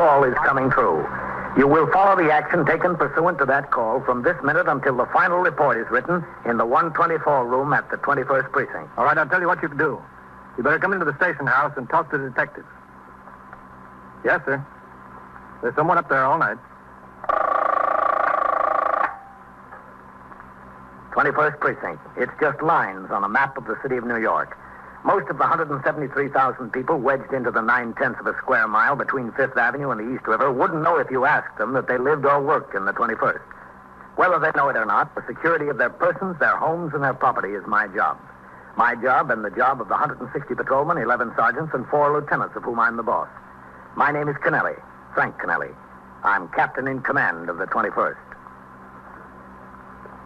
call is coming through. You will follow the action taken pursuant to that call from this minute until the final report is written in the 124 room at the 21st Precinct. All right, I'll tell you what you can do. You better come into the station house and talk to the detectives. Yes, sir. There's someone up there all night. 21st Precinct. It's just lines on a map of the city of New York. Most of the 173,000 people wedged into the 9/10 of a square mile between 5th Avenue and the East River wouldn't know if you asked them that they lived or worked in the 21st. Whether they know it or not, the security of their persons, their homes, and their property is my job. My job and the job of the 160 patrolmen, 11 sergeants, and 4 lieutenants, of whom I'm the boss. My name is Kennelly, Frank Kennelly. I'm captain in command of the 21st.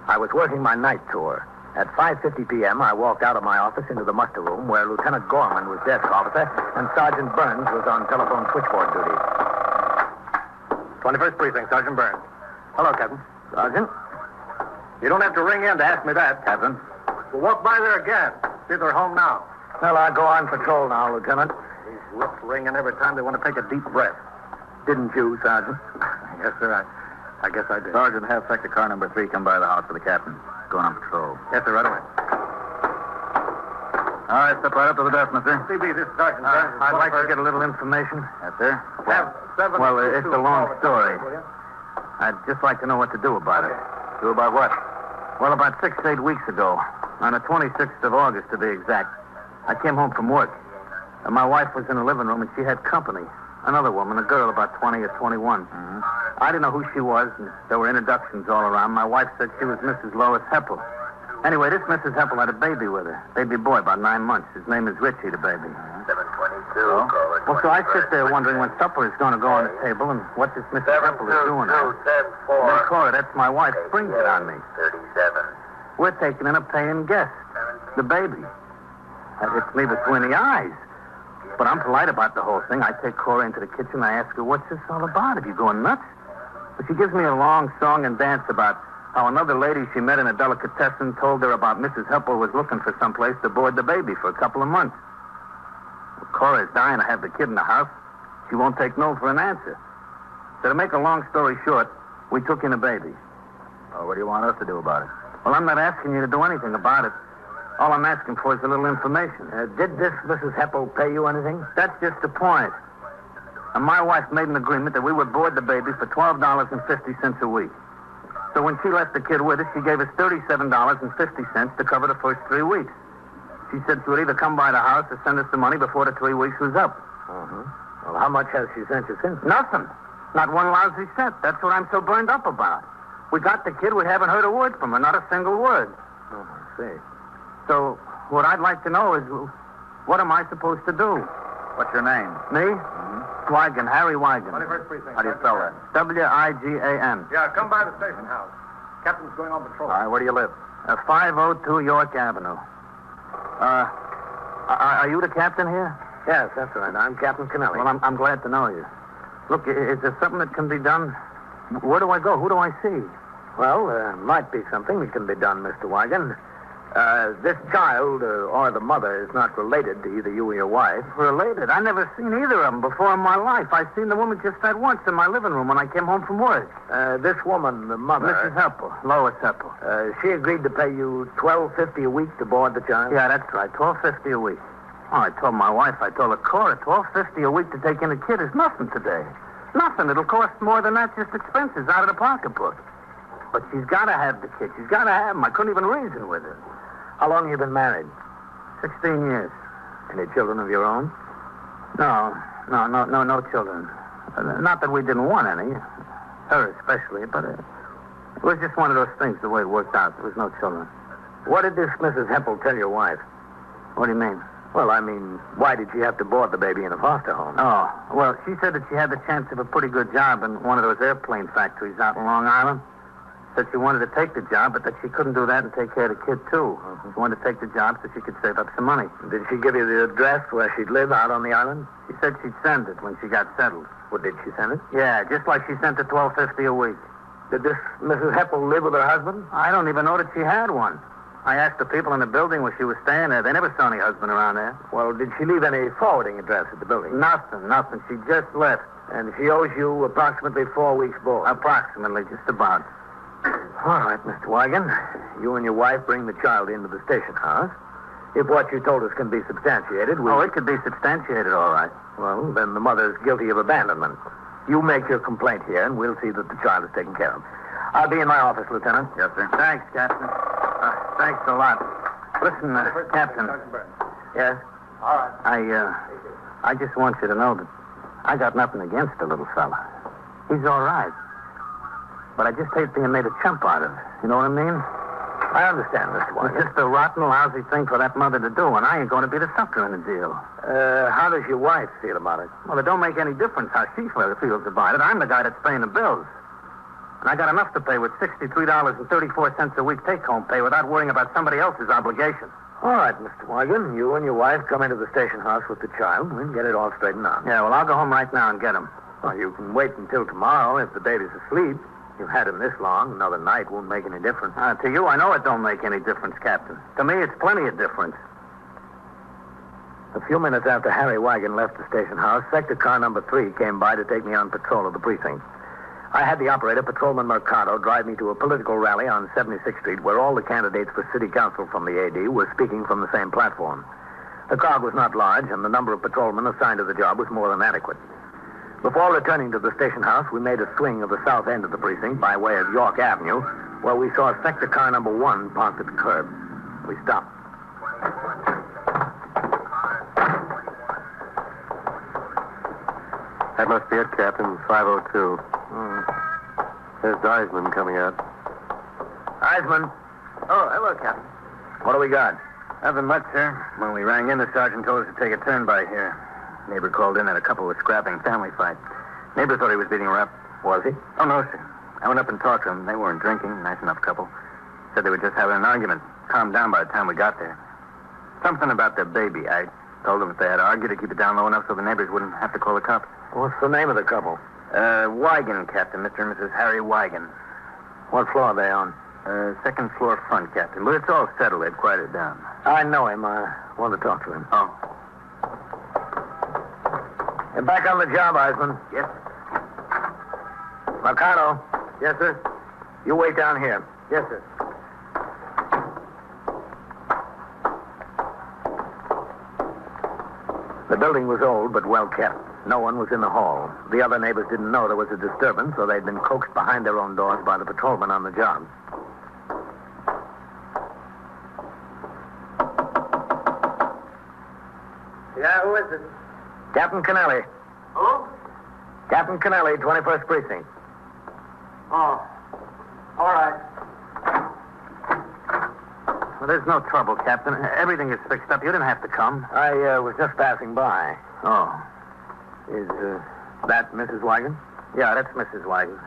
I was working my night tour. At 5:50 p.m., I walked out of my office into the muster room where Lieutenant Gorman was desk officer and Sergeant Burns was on telephone switchboard duty. 21st Precinct, Sergeant Burns. Hello, Captain. Sergeant? You don't have to ring in to ask me that, Captain. We'll walk by there again. See if they're home now. Well, I'll go on patrol now, Lieutenant. These roofs ring in every time they want to take a deep breath. Didn't you, Sergeant? Yes, sir. I guess I did. Sergeant, have sector car number 3 come by the house for the captain. Going on patrol. Yes, sir, right away. All right, step right up to the desk, mister. CB, this is Sergeant Burns. I'd like to get a little information. Yes, sir. Have 7... Well, it's a long story. I'd just like to know what to do about it. Do about what? Well, about 6 to 8 weeks ago, on the 26th of August to be exact, I came home from work. And my wife was in the living room and she had company. Another woman, a girl about 20 or 21. Mm-hmm. I didn't know who she was, and there were introductions all around. My wife said she was Mrs. Lois Heppel. Anyway, this Mrs. Heppel had a baby with her. Baby boy, about 9 months. His name is Richie, the baby. 722. Well, so I sit there wondering when supper is going to go on the table and what this Mrs. Heppel is doing. And then Cora, that's my wife, springs it on me. 37. We're taking in a paying guest, the baby. That hits me between the eyes. But I'm polite about the whole thing. I take Cora into the kitchen. I ask her, what's this all about? Are you going nuts? But she gives me a long song and dance about how another lady she met in a delicatessen told her about Mrs. Heppel was looking for someplace to board the baby for a couple of months. Well, Cora's dying to have the kid in the house. She won't take no for an answer. So to make a long story short, we took in a baby. Oh, what do you want us to do about it? Well, I'm not asking you to do anything about it. All I'm asking for is a little information. Did this Mrs. Heppel pay you anything? That's just the point. And my wife made an agreement that we would board the baby for $12.50 a week. So when she left the kid with us, she gave us $37.50 to cover the first 3 weeks. She said she would either come by the house or send us the money before the 3 weeks was up. Uh-huh. Well, how much has she sent you since? Nothing. Not one lousy cent. That's what I'm so burned up about. We got the kid. We haven't heard a word from her. Not a single word. Oh, I see. So what I'd like to know is, what am I supposed to do? What's your name? Me? Mm-hmm. Wigan, Harry Wigan. 21st Precinct. How do you spell that? W-I-G-A-N. Yeah, come by the station house. Captain's going on patrol. All right, where do you live? 502 York Avenue. Are you the captain here? Yes, that's right. I'm Captain Kennelly. Well, I'm glad to know you. Look, is there something that can be done? Where do I go? Who do I see? Well, there might be something that can be done, Mr. Wigan. This child, or the mother, is not related to either you or your wife. Related? I never seen either of them before in my life. I seen the woman just that once in my living room when I came home from work. This woman, the mother... Mrs. Heppel, Lois Heppel. She agreed to pay you $12.50 a week to board the child? Yeah, that's right, $12.50 a week. Oh, I told my wife, I told her, Cora, $12.50 a week to take in a kid is nothing today. Nothing. It'll cost more than that, just expenses out of the pocketbook. But she's got to have the kid. She's got to have him. I couldn't even reason with her. How long have you been married? 16 years. Any children of your own? No children. Not that we didn't want any. Her especially, but it was just one of those things, the way it worked out. There was no children. What did this Mrs. Heppel tell your wife? What do you mean? Well, I mean, why did she have to board the baby in a foster home? Oh, well, she said that she had the chance of a pretty good job in one of those airplane factories out in Long Island. Said she wanted to take the job, but that she couldn't do that and take care of the kid, too. She wanted to take the job so she could save up some money. Did she give you the address where she'd live out on the island? She said she'd send it when she got settled. Well, did she send it? Yeah, just like she sent the $12.50 a week. Did this Mrs. Heppel live with her husband? I don't even know that she had one. I asked the people in the building where she was staying there. They never saw any husband around there. Well, did she leave any forwarding address at the building? Nothing. She just left. And she owes you approximately 4 weeks' board. Approximately, just about. All right, Mr. Wigan. You and your wife bring the child into the station house. If what you told us can be substantiated, Oh, it could be substantiated, all right. Well, then the mother's guilty of abandonment. You make your complaint here, and we'll see that the child is taken care of. I'll be in my office, Lieutenant. Yes, sir. Thanks, Captain. Thanks a lot. Listen, Captain. Yes? All right. I just want you to know that I got nothing against the little fella. He's all right. But I just hate being made a chump out of. You know what I mean? I understand, Mr. Wigan. It's just a rotten, lousy thing for that mother to do, and I ain't going to be the sucker in the deal. How does your wife feel about it? Well, it don't make any difference how she feels about it. I'm the guy that's paying the bills. And I got enough to pay with $63.34 a week take-home pay without worrying about somebody else's obligation. All right, Mr. Wigan. You and your wife come into the station house with the child. We'll get it all straightened out. Yeah, well, I'll go home right now and get him. Well, you can wait until tomorrow if the baby's asleep. You've had him this long. Another night won't make any difference. To you, I know it don't make any difference, Captain. To me, it's plenty of difference. A few minutes after Harry Wigan left the station house, sector car number 3 came by to take me on patrol of the precinct. I had the operator, Patrolman Mercado, drive me to a political rally on 76th Street where all the candidates for city council from the AD were speaking from the same platform. The crowd was not large, and the number of patrolmen assigned to the job was more than adequate. Before returning to the station house, we made a swing of the south end of the precinct by way of York Avenue, where we saw sector car number 1 parked at the curb. We stopped. That must be it, Captain. 502. There's Ives coming out. Ives. Oh, hello, Captain. What do we got? Nothing much, sir. When we rang in, the sergeant told us to take a turn by here. Neighbor called in that a couple was scrapping, family fight. Neighbor thought he was beating her up. Was he? Oh, no, sir. I went up and talked to them. They weren't drinking. Nice enough couple. Said they were just having an argument. Calmed down by the time we got there. Something about their baby. I told them if they had to argue to keep it down low enough so the neighbors wouldn't have to call the cops. What's the name of the couple? Wigan, Captain. Mr. and Mrs. Harry Wigan. What floor are they on? Second floor front, Captain. But it's all settled. They've quieted down. I know him. I want to talk to him. Oh. You're back on the job, Ives. Yes. Mercado. Yes, sir. You wait down here. Yes, sir. The building was old but well kept. No one was in the hall. The other neighbors didn't know there was a disturbance, so they'd been coaxed behind their own doors by the patrolman on the job. Yeah, who is it? Captain Kennelly. Who? Captain Kennelly, 21st Precinct. Oh. All right. Well, there's no trouble, Captain. Everything is fixed up. You didn't have to come. I was just passing by. Oh. Is that Mrs. Wigan? Yeah, that's Mrs. Wigan.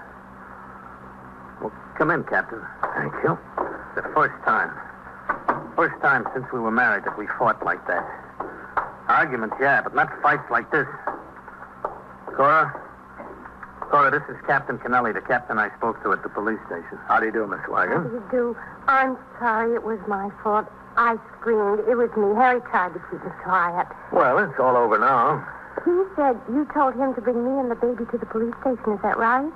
Well, come in, Captain. Thank you. The first time. First time since we were married that we fought like that. Arguments, yeah, but not fights like this. Cora, this is Captain Kennelly, the captain I spoke to at the police station. How do you do, Miss How Wigan? do you do? I'm sorry. It was my fault. I screamed. It was me. Harry tried to keep me quiet. Well, it's all over now. He said you told him to bring me and the baby to the police station. Is that right?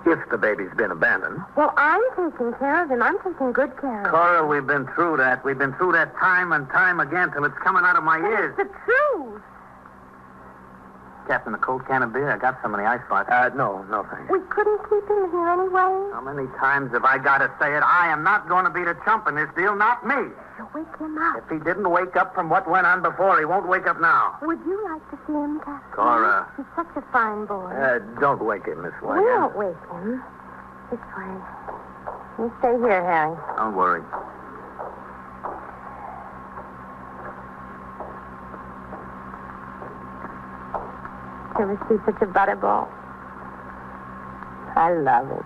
If the baby's been abandoned. Well, I'm taking care of him. I'm taking good care of him. Cora, we've been through that. We've been through that time and time again till it's coming out of my ears. It's the truth. Captain, a cold can of beer? I got some in the icebox. No, thanks. We couldn't keep him here anyway. How many times have I got to say it? I am not going to be the chump in this deal, not me. So wake him up. If he didn't wake up from what went on before, he won't wake up now. Would you like to see him, Captain? Cora. He's such a fine boy. Don't wake him, Miss We Wigan. won't wake him. This way. You stay here, Harry. Don't worry. You ever see such a butterball? I love it.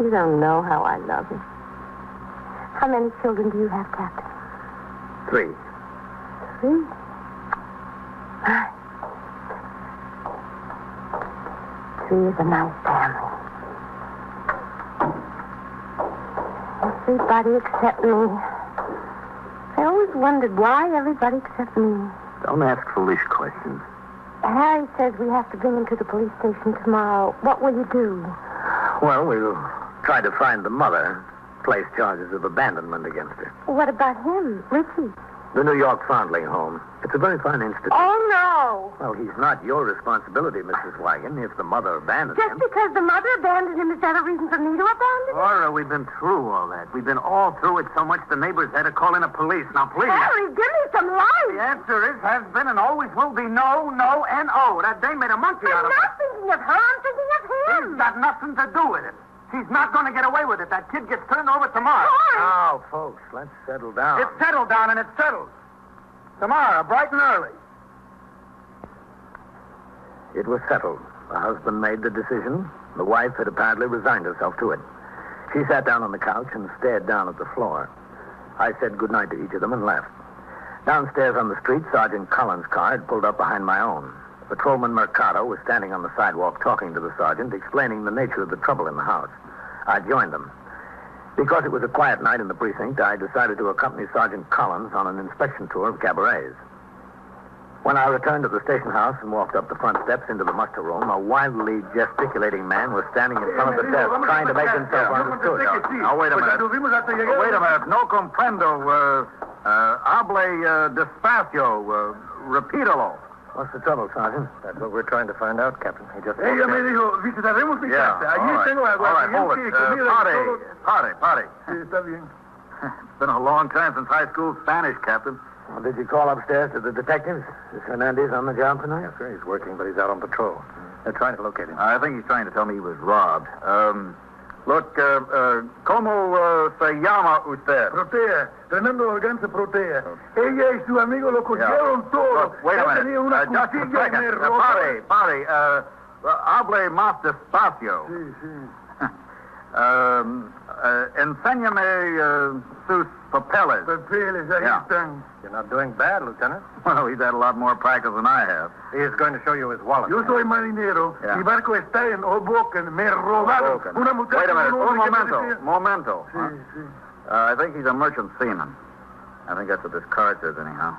You don't know how I love it. How many children do you have, Captain? 3. 3? Ah. 3 is a nice family. Everybody except me. I always wondered why everybody except me. Don't ask foolish questions. Harry says we have to bring him to the police station tomorrow. What will you do? Well, we'll try to find the mother, place charges of abandonment against her. What about him, Richie? The New York Foundling home. It's a very fine institute. Oh, no. Well, he's not your responsibility, Mrs. Wagon, if the mother abandoned Just him. because the mother abandoned him, is that a reason for me to abandon him? Laura, we've been through all that. We've been all through it so much the neighbors had to call in the police. Now, please. Harry, give me some light. The answer is, has been, and always will be no, no, and oh. That dame made a monkey out I'm of not it. thinking of her. I'm thinking of him. He's got nothing to do with it. She's not going to get away with it. That kid gets turned over tomorrow. Now, folks, let's settle down. It's settled down, and it's settled. Tomorrow, bright and early. It was settled. The husband made the decision. The wife had apparently resigned herself to it. She sat down on the couch and stared down at the floor. I said goodnight to each of them and left. Downstairs on the street, Sergeant Collins' car had pulled up behind my own. Patrolman Mercado was standing on the sidewalk talking to the sergeant, explaining the nature of the trouble in the house. I joined them. Because it was a quiet night in the precinct, I decided to accompany Sergeant Collins on an inspection tour of cabarets. When I returned to the station house and walked up the front steps into the muster room, a wildly gesticulating man was standing in front of the desk, trying to make himself understood. Now, wait a minute. Wait a minute. No comprendo. Hable despacio. Repítalo. What's the trouble, Sergeant? That's what we're trying to find out, Captain. He just... Ella me dijo, visitaremos mi casa. Allí tengo agua. All right, hold it. Party. Sí, está bien. It's been a long time since high school Spanish, Captain. Well, did you call upstairs to the detectives? Is Hernandez on the job tonight? Yes, sir. He's working, but he's out on patrol. They're trying to locate him. I think he's trying to tell me he was robbed. Look, ¿cómo se llama usted? Protea. Fernando Organza Protea. Ella y su amigo lo cogieron todo. Look, wait a minute. Tenía una Just a cuchilla y second. me robó. Pare. Hable más despacio. Sí, sí. Enséñame sus papeles. Papeles, ahí Yeah. están. You're not doing bad, Lieutenant. Well, he's had a lot more practice than I have. He is going to show you his wallet. Yo soy marinero. Yeah. Mi barco está en Hoboken. Me robaron. Hoboken. Una muchacha... Wait a minute. un hombre que Un momento. Sí, sí. I think he's a merchant seaman. I think that's what this card says, anyhow.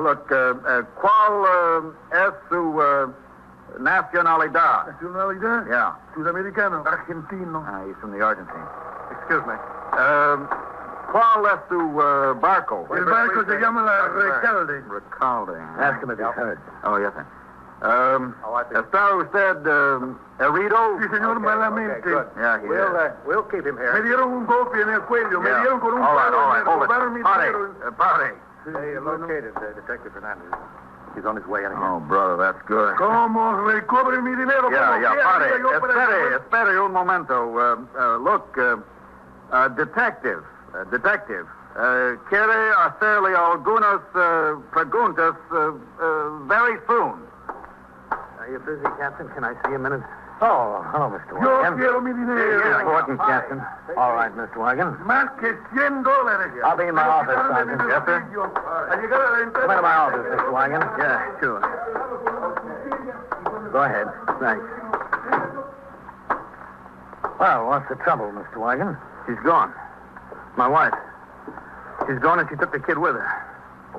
Look, ¿cuál es su nacionalidad? Nacionalidad. Yeah. Sudamericano. Argentino. He's from the Argentine. Excuse me. ¿Cuál es su barco? El barco se llama la Recalde. Recalde. Ask him if he's heard. Oh, yes, sir. ¿Está usted herido? Sí, señor, malamente. good. Yeah, he is. We'll keep him Me here. dieron un golpe en el cuello. Me Yeah. dieron con un All right, palo y me hold it. robaron mi dinero. Party. Hey, located Detective Hernandez. He's on his way anyhow. Oh, brother, that's good. ¿Cómo recobre mi dinero? Yeah, ¿Cómo party. quiera yo para eso? Espere un momento. Look, detective, quiere hacerle algunas preguntas very soon. Are you busy, Captain? Can I see a minute? Oh, hello, Mr. Yo Wagon. quiero mi dinero. Important, Captain. All right, Mr. Wagon. Más que $100. I'll be in my office, Sergeant. Yes, sir. Al llegar a la Come into my office, Mr. Wagon. Yeah, sure. Go ahead. Thanks. Well, what's the trouble, Mr. Wagon? She's gone. My wife. She's gone and she took the kid with her.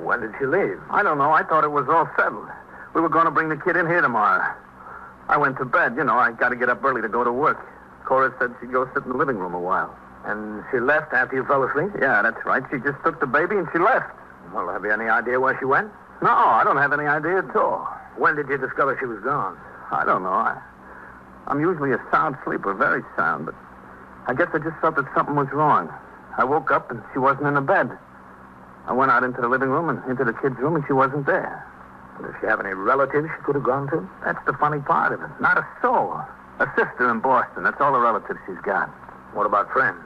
When did she leave? I don't know. I thought it was all settled. We were going to bring the kid in here tomorrow. I went to bed. You know, I got to get up early to go to work. Cora said she'd go sit in the living room a while. And she left after you fell asleep? Yeah, that's right. She just took the baby and she left. Well, have you any idea where she went? No, I don't have any idea at all. When did you discover she was gone? I don't know. I'm usually a sound sleeper, very sound, but I guess I just felt that something was wrong. I woke up and she wasn't in the bed. I went out into the living room and into the kid's room and she wasn't there. Does she have any relatives she could have gone to? That's the funny part of it. Not a soul. A sister in Boston. That's all the relatives she's got. What about friends?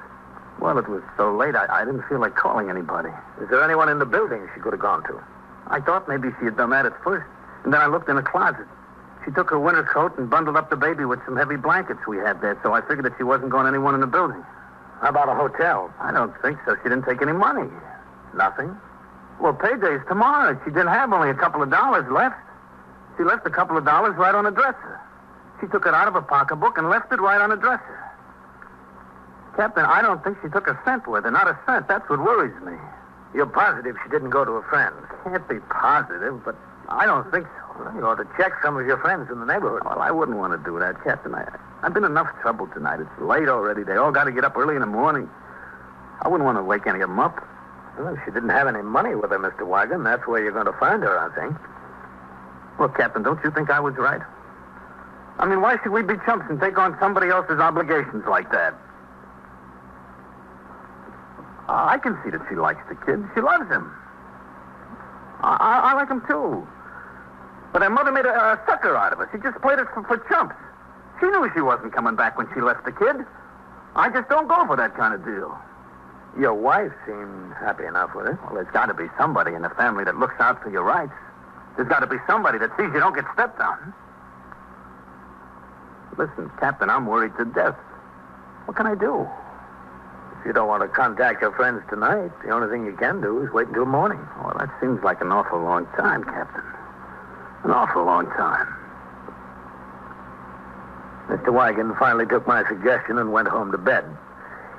Well, it was so late, I didn't feel like calling anybody. Is there anyone in the building she could have gone to? I thought maybe she had done that at first. And then I looked in the closet. She took her winter coat and bundled up the baby with some heavy blankets we had there, so I figured that she wasn't going anyone in the building. How about a hotel? I don't think so. She didn't take any money. Nothing? Well, payday's tomorrow. She didn't have only a couple of dollars left. She left a couple of dollars right on the dresser. She took it out of her pocketbook and left it right on the dresser. Captain, I don't think she took a cent with her. Not a cent. That's what worries me. You're positive she didn't go to a friend's? Can't be positive, but I don't think so. Well, you ought to check some of your friends in the neighborhood. Well, I wouldn't want to do that, Captain. I've been in enough trouble tonight. It's late already. They all got to get up early in the morning. I wouldn't want to wake any of them up. Well, if she didn't have any money with her, Mr. Wigan, that's where you're going to find her, I think. Look, Captain, don't you think I was right? I mean, why should we be chumps and take on somebody else's obligations like that? I can see that she likes the kid. She loves him. I like him, too. But her mother made a sucker out of us. She just played us for chumps. She knew she wasn't coming back when she left the kid. I just don't go for that kind of deal. Your wife seemed happy enough with it. Well, there's got to be somebody in the family that looks out for your rights. There's got to be somebody that sees you don't get stepped on. Listen, Captain, I'm worried to death. What can I do? If you don't want to contact your friends tonight, the only thing you can do is wait until morning. Well, that seems like an awful long time, Captain. An awful long time. Mr. Wigan finally took my suggestion and went home to bed.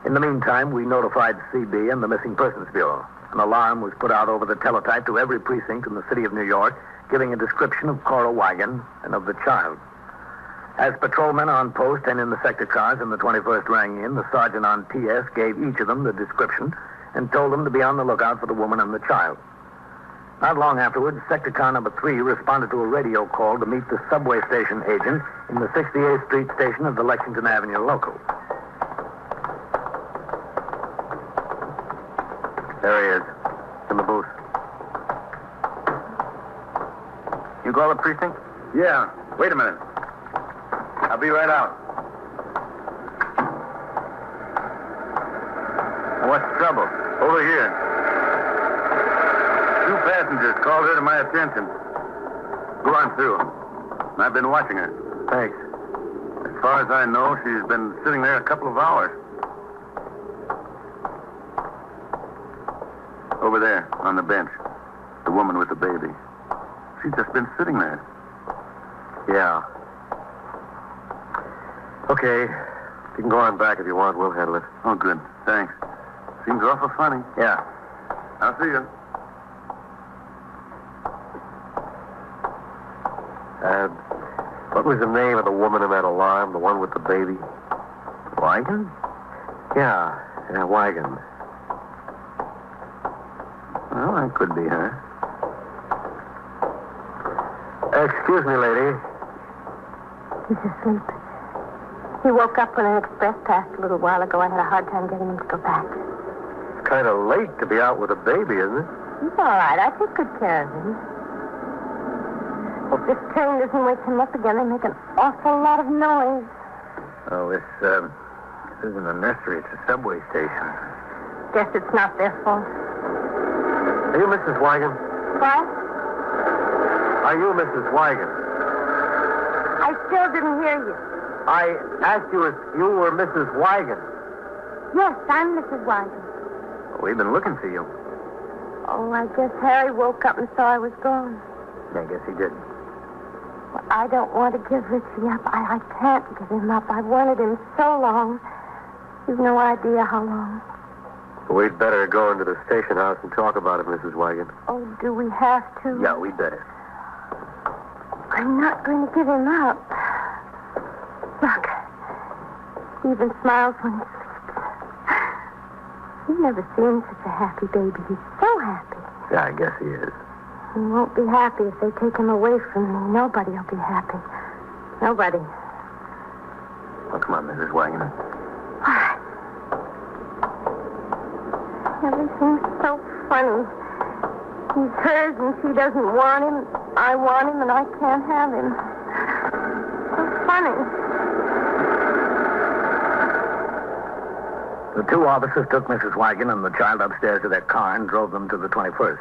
In the meantime, we notified CB and the Missing Persons Bureau. An alarm was put out over the teletype to every precinct in the city of New York, giving a description of Cora Wigan and of the child. As patrolmen on post and in the sector cars in the 21st rang in, the sergeant on TS gave each of them the description and told them to be on the lookout for the woman and the child. Not long afterwards, Sector Car number 3 responded to a radio call to meet the subway station agent in the 68th Street station of the Lexington Avenue local. There he is. In the booth. You call the precinct? Yeah. Wait a minute. I'll be right out. What's the trouble? Over here. 2 passengers called her to my attention. Go on through. I've been watching her. Thanks. As far as I know, she's been sitting there a couple of hours. Over there, on the bench. The woman with the baby. She's just been sitting there. Yeah. Okay. You can go on back if you want. We'll handle it. Oh, good. Thanks. Seems awful funny. Yeah. I'll see you. What was the name of the woman in that alarm? The one with the baby? Wigan? Yeah, Wigan. Well, that could be her. Excuse me, lady. He's asleep. He woke up when an express passed a little while ago. I had a hard time getting him to go back. It's kind of late to be out with a baby, isn't it? He's all right. I take good care of him. If this train doesn't wake him up again, they make an awful lot of noise. Oh, this isn't a nursery. It's a subway station. Guess it's not their fault. Are you Mrs. Wigan? What? Are you Mrs. Wigan? I still didn't hear you. I asked you if you were Mrs. Wigan. Yes, I'm Mrs. Wigan. We've been looking for you. Oh, I guess Harry woke up and saw I was gone. I guess he did. Well, I don't want to give Richie up. I can't give him up. I've wanted him so long. You've no idea how long. We'd better go into the station house and talk about it, Mrs. Wigan. Oh, do we have to? Yeah, we'd better. I'm not going to give him up. Look, he even smiles when he sleeps. You've never seen such a happy baby. He's so happy. Yeah, I guess he is. He won't be happy if they take him away from me. Nobody will be happy. Nobody. Oh, come on, Mrs. Wigan. All right. Everything's so funny. He's hers and she doesn't want him. I want him and I can't have him. So funny. The 2 officers took Mrs. Wigan and the child upstairs to their car and drove them to the 21st.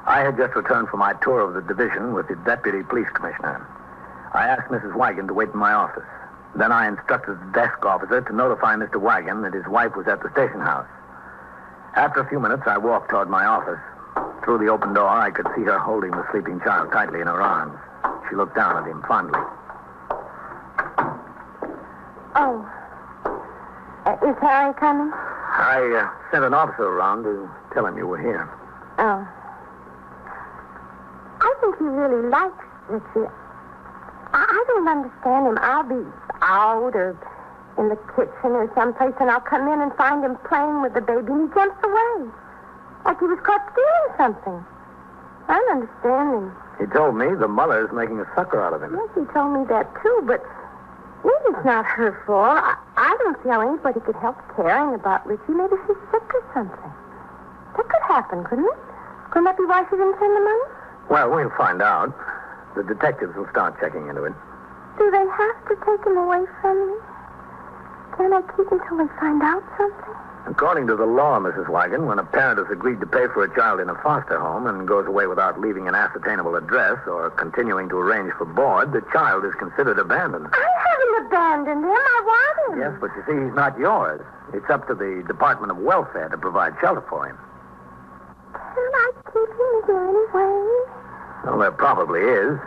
I had just returned from my tour of the division with the deputy police commissioner. I asked Mrs. Wigan to wait in my office. Then I instructed the desk officer to notify Mr. Wigan that his wife was at the station house. After a few minutes, I walked toward my office. Through the open door, I could see her holding the sleeping child tightly in her arms. She looked down at him fondly. Oh. Is Harry coming? I sent an officer around to tell him you were here. Oh. I think he really likes Richie. I don't understand him. I'll be out or in the kitchen or someplace, and I'll come in and find him playing with the baby, and he jumps away. Like he was caught stealing something. I don't understand him. He told me the mother is making a sucker out of him. Yes, he told me that, too, but maybe it's not her fault. I don't see how anybody could help caring about Richie. Maybe she's sick or something. That could happen, couldn't it? Couldn't that be why she didn't send the money? Well, we'll find out. The detectives will start checking into it. Do they have to take him away from me? Can I keep him till they find out something? According to the law, Mrs. Wigan, when a parent has agreed to pay for a child in a foster home and goes away without leaving an ascertainable address or continuing to arrange for board, the child is considered abandoned. I haven't abandoned him. I want him. Yes, but you see, he's not yours. It's up to the Department of Welfare to provide shelter for him. Can I keep him? Is there any way? Well, there probably is.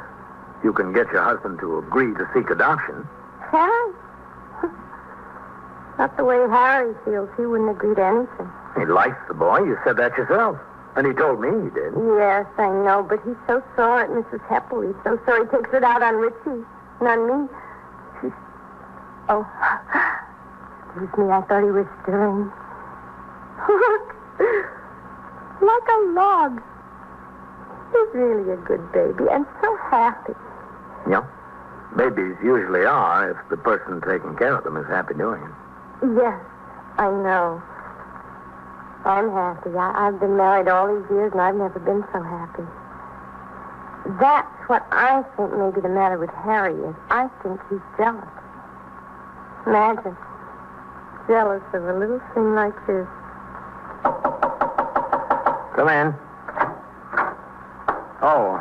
You can get your husband to agree to seek adoption. Harry? Not the way Harry feels. He wouldn't agree to anything. He likes the boy. You said that yourself. And he told me he did. Yes, I know, but he's so sore at Mrs. Heppel. He's so sore he takes it out on Richie and on me. Oh, excuse me, I thought he was stirring. Look, like a log. He's really a good baby and so happy. Yeah. Babies usually are if the person taking care of them is happy doing it. Yes, I know. I'm happy. I've been married all these years, and I've never been so happy. That's what I think may be the matter with Harry is. I think he's jealous. Imagine. Jealous of a little thing like this. Come in. Oh,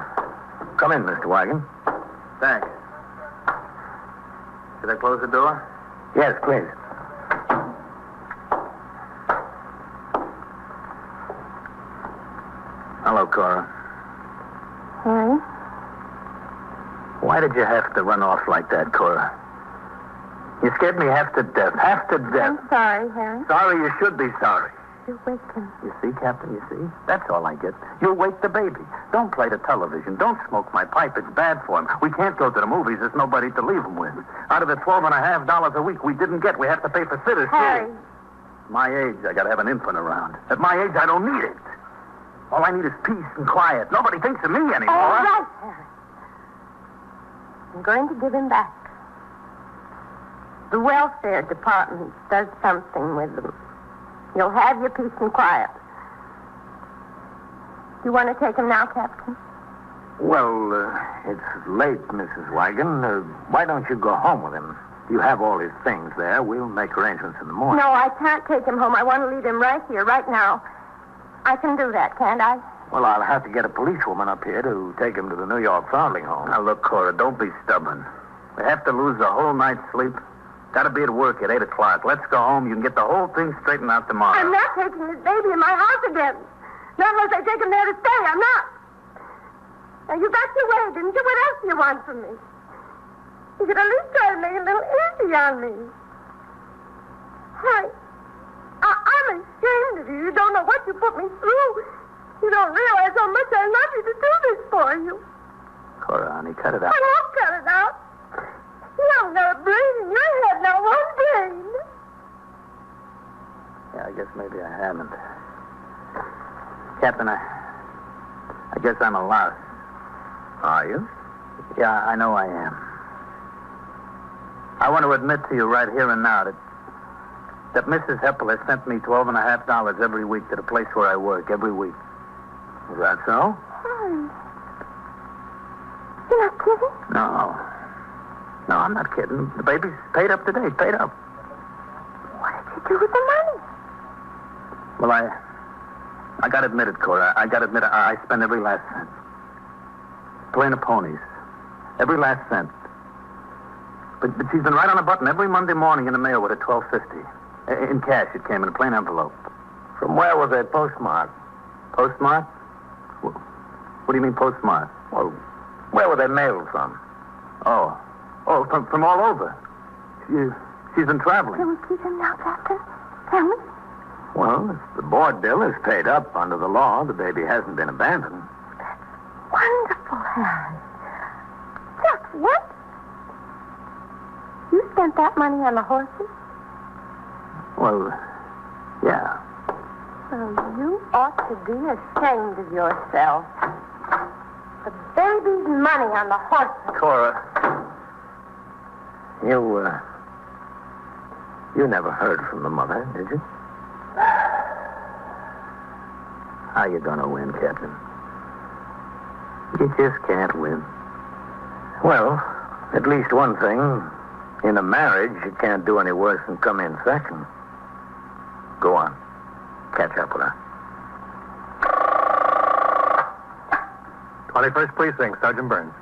come in, Mr. Wagon. Thanks. Should I close the door? Yes, please. Hello, Cora. Harry? Why did you have to run off like that, Cora? You scared me half to death. Half to death. I'm sorry, Harry. Sorry, you should be sorry. You wake him. You see, Captain, you see? That's all I get. You'll wake the baby. Don't play the television. Don't smoke my pipe. It's bad for him. We can't go to the movies. There's nobody to leave him with. Out of the $12.50 a week we didn't get, we have to pay for sitters, Harry. too. My age, I gotta have an infant around. At my age, I don't need it. All I need is peace and quiet. Nobody thinks of me anymore. All right, Harry. I'm going to give him back. The welfare department does something with them. You'll have your peace and quiet. Do you want to take him now, Captain? Well, it's late, Mrs. Wagon. Why don't you go home with him? You have all his things there. We'll make arrangements in the morning. No, I can't take him home. I want to leave him right here, right now. I can do that, can't I? Well, I'll have to get a policewoman up here to take him to the New York Foundling home. Now, look, Cora, don't be stubborn. We have to lose a whole night's sleep. Gotta be at work at 8 o'clock. Let's go home. You can get the whole thing straightened out tomorrow. I'm not taking this baby in my house again. Not unless I take him there to stay. I'm not. Now, you got your way, didn't you? What else do you want from me? You could at least try to make it a little easy on me. Hi. I'm ashamed of you. You don't know what you put me through. You don't realize how much I love you to do this for you. Cora, honey, cut it out. I won't cut it out. You haven't got a brain in your head, not one brain. Yeah, I guess maybe I haven't. Captain, I guess I'm a louse. Are you? Yeah, I know I am. I want to admit to you right here and now that Mrs. Heppel has sent me $12.50 every week to the place where I work, every week. Is that so? Harry. You're not kidding? No. No, I'm not kidding. The baby's paid up today, paid up. What did you do with the money? Well, I got to admit it, Cora. I got to admit I spend every last cent. Playing the ponies. Every last cent. But she's been right on a button every Monday morning in the mail with a $12.50. In cash, it came in a plain envelope. From where was it postmarked? Postmark? What do you mean postmark? Well, where were they mailed from? Oh, from all over. She's been traveling. Can we keep him now, Captain? Can we? Well, if the board bill is paid up under the law, the baby hasn't been abandoned. Wonderful, Harry. Just what? You spent that money on the horses? Well, yeah. Well, you ought to be ashamed of yourself. The baby's money on the horses. Cora. You never heard from the mother, did you? How you gonna win, Captain? You just can't win. Well, at least one thing. In a marriage, you can't do any worse than come in second. Go on. Catch up with her. 21st Precinct, Sergeant Burns.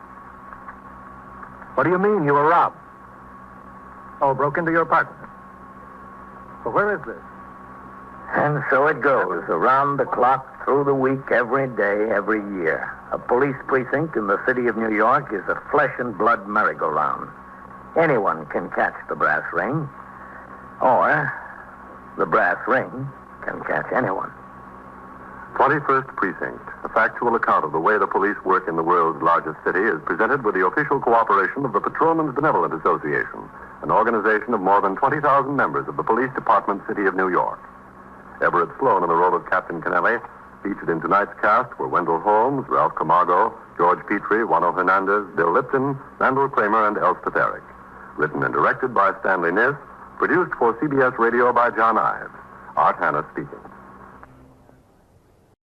What do you mean you were robbed? Oh, broke into your apartment. Well, where is this? And so it goes, around the clock, through the week, every day, every year. A police precinct in the city of New York is a flesh and blood merry-go-round. Anyone can catch the brass ring, or the brass ring can catch anyone. 21st Precinct, a factual account of the way the police work in the world's largest city, is presented with the official cooperation of the Patrolmen's Benevolent Association, an organization of more than 20,000 members of the Police Department, City of New York. Everett Sloane in the role of Captain Kennelly. Featured in tonight's cast were Wendell Holmes, Ralph Camargo, George Petrie, Juano Hernandez, Bill Lipton, Randall Kramer, and Elspeth Eric. Written and directed by Stanley Niss. Produced for CBS Radio by John Ives. Art Hanna speaking.